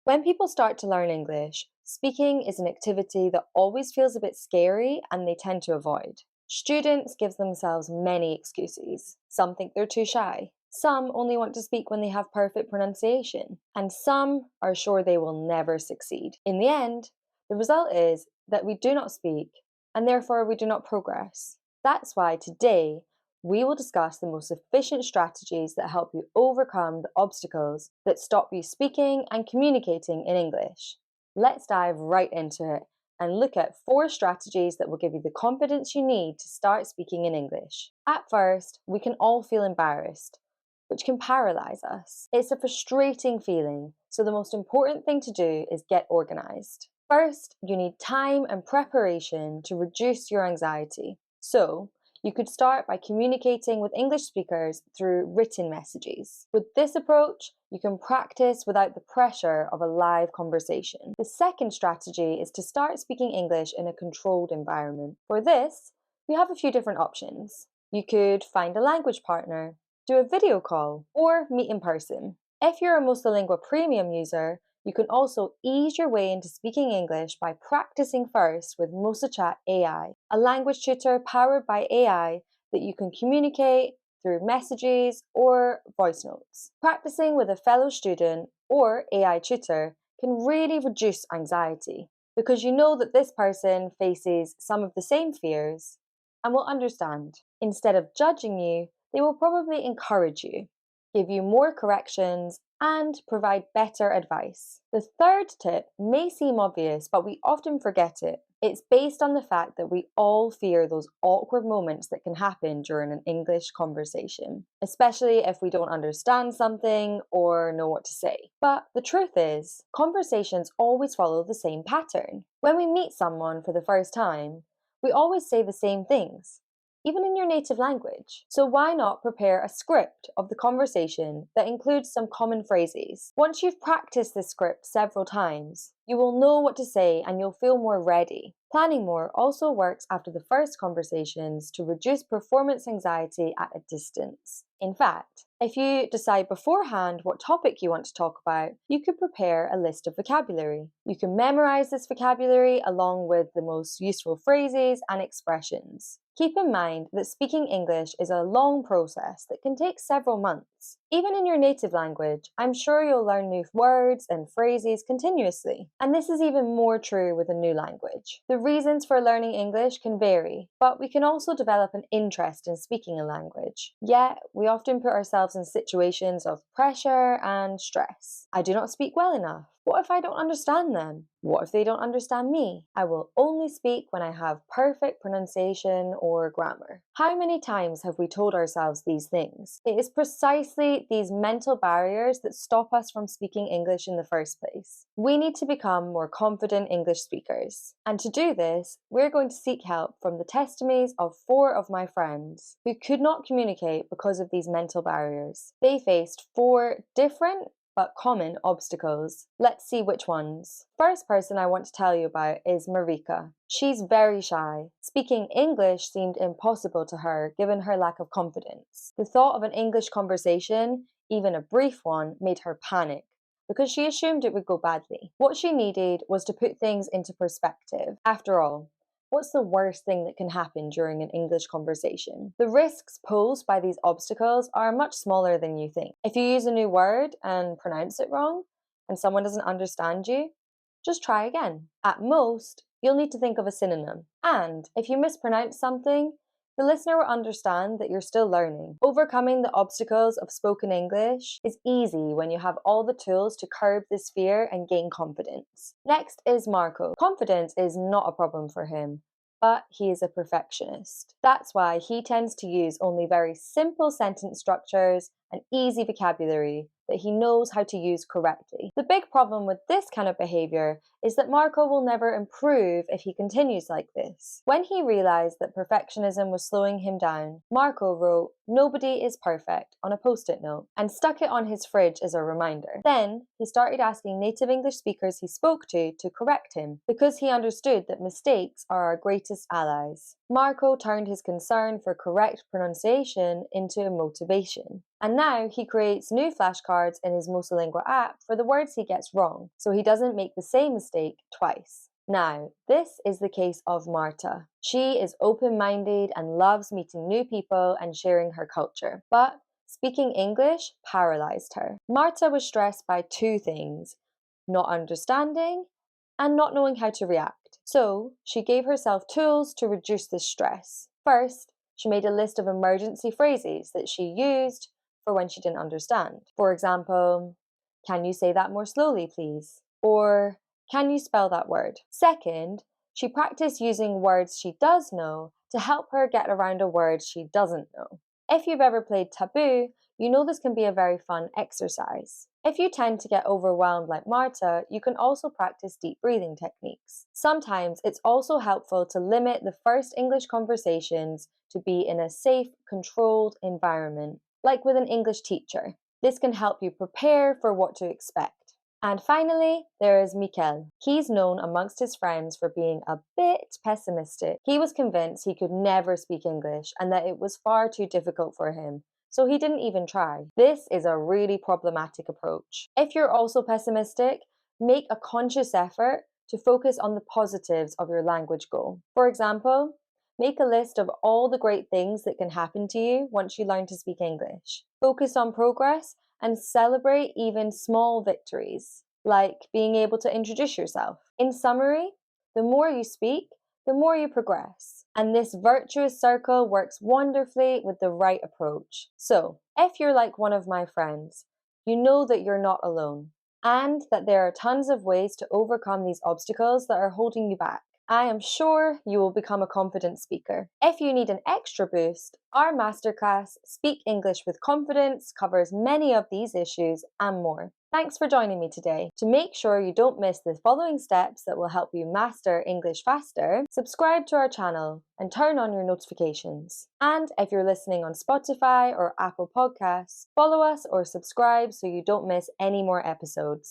When people start to learn English, speaking is an activity that always feels a bit scary and they tend to avoid. Students give themselves many excuses. Some think they're too shy. Some only want to speak when they have perfect pronunciation. And some are sure they will never succeed. In the end, the result is that we do not speak and therefore we do not progress. That's why today we will discuss the most efficient strategies that help you overcome the obstacles that stop you speaking and communicating in English. Let's dive right into it and look at 4 strategies that will give you the confidence you need to start speaking in English. At first, we can all feel embarrassed, which can paralyze us. It's a frustrating feeling, so the most important thing to do is get organized. First, you need time and preparation to reduce your anxiety. So, you could start by communicating with English speakers through written messages. With this approach, you can practice without the pressure of a live conversation. The second strategy is to start speaking English in a controlled environment. For this, we have a few different options. You could find a language partner, do a video call, or meet in person. If you're a Mosalingua Premium user, you can also ease your way into speaking English by practicing first with MosaChat AI, a language tutor powered by AI that you can communicate through messages or voice notes. Practicing with a fellow student or AI tutor can really reduce anxiety because you know that this person faces some of the same fears and will understand. Instead of judging you, they will probably encourage you, give you more corrections, and provide better advice. The third tip may seem obvious, but we often forget it. It's based on the fact that we all fear those awkward moments that can happen during an English conversation, especially if we don't understand something or know what to say. But the truth is, conversations always follow the same pattern. When we meet someone for the first time, we always say the same things, even in your native language. So why not prepare a script of the conversation that includes some common phrases? Once you've practiced this script several times, you will know what to say and you'll feel more ready. Planning more also works after the first conversations to reduce performance anxiety at a distance. In fact, if you decide beforehand what topic you want to talk about, you could prepare a list of vocabulary. You can memorize this vocabulary along with the most useful phrases and expressions. Keep in mind that speaking English is a long process that can take several months. Even in your native language, I'm sure you'll learn new words and phrases continuously. And this is even more true with a new language. The reasons for learning English can vary, but we can also develop an interest in speaking a language. Yet, we often put ourselves in situations of pressure and stress. I do not speak well enough. What if I don't understand them? What if they don't understand me? I will only speak when I have perfect pronunciation or grammar. How many times have we told ourselves these things? It is precisely these mental barriers that stop us from speaking English in the first place. We need to become more confident English speakers. And to do this, we're going to seek help from the testimonies of 4 of my friends who could not communicate because of these mental barriers. They faced 4 different but common obstacles. Let's see which ones. First person I want to tell you about is Marika. She's very shy. Speaking English seemed impossible to her given her lack of confidence. The thought of an English conversation, even a brief one, made her panic because she assumed it would go badly. What she needed was to put things into perspective. After all, what's the worst thing that can happen during an English conversation? The risks posed by these obstacles are much smaller than you think. If you use a new word and pronounce it wrong, and someone doesn't understand you, just try again. At most, you'll need to think of a synonym. And if you mispronounce something, the listener will understand that you're still learning. Overcoming the obstacles of spoken English is easy when you have all the tools to curb this fear and gain confidence. Next is Marco. Confidence is not a problem for him, but he is a perfectionist. That's why he tends to use only very simple sentence structures and easy vocabulary that he knows how to use correctly. The big problem with this kind of behavior is that Marco will never improve if he continues like this. When he realized that perfectionism was slowing him down, Marco wrote "Nobody is perfect" on a post-it note and stuck it on his fridge as a reminder. Then he started asking native English speakers he spoke to correct him because he understood that mistakes are our greatest allies. Marco turned his concern for correct pronunciation into a motivation. And now he creates new flashcards in his Mosalingua app for the words he gets wrong, so he doesn't make the same mistake twice. Now, this is the case of Marta. She is open-minded and loves meeting new people and sharing her culture. But speaking English paralyzed her. Marta was stressed by two things: not understanding and not knowing how to react. So she gave herself tools to reduce this stress. First, she made a list of emergency phrases that she used for when she didn't understand. For example, can you say that more slowly, please? Or can you spell that word? Second, she practiced using words she does know to help her get around a word she doesn't know. If you've ever played Taboo, you know this can be a very fun exercise. If you tend to get overwhelmed like Marta, you can also practice deep breathing techniques. Sometimes it's also helpful to limit the first English conversations to be in a safe, controlled environment, like with an English teacher. This can help you prepare for what to expect. And finally, there is Mikel. He's known amongst his friends for being a bit pessimistic. He was convinced he could never speak English and that it was far too difficult for him, so he didn't even try. This is a really problematic approach. If you're also pessimistic, make a conscious effort to focus on the positives of your language goal. For example, make a list of all the great things that can happen to you once you learn to speak English. Focus on progress and celebrate even small victories, like being able to introduce yourself. In summary, the more you speak, the more you progress. And this virtuous circle works wonderfully with the right approach. So, if you're like one of my friends, you know that you're not alone and that there are tons of ways to overcome these obstacles that are holding you back. I am sure you will become a confident speaker. If you need an extra boost, our masterclass, Speak English with Confidence, covers many of these issues and more. Thanks for joining me today. To make sure you don't miss the following steps that will help you master English faster, subscribe to our channel and turn on your notifications. And if you're listening on Spotify or Apple Podcasts, follow us or subscribe so you don't miss any more episodes.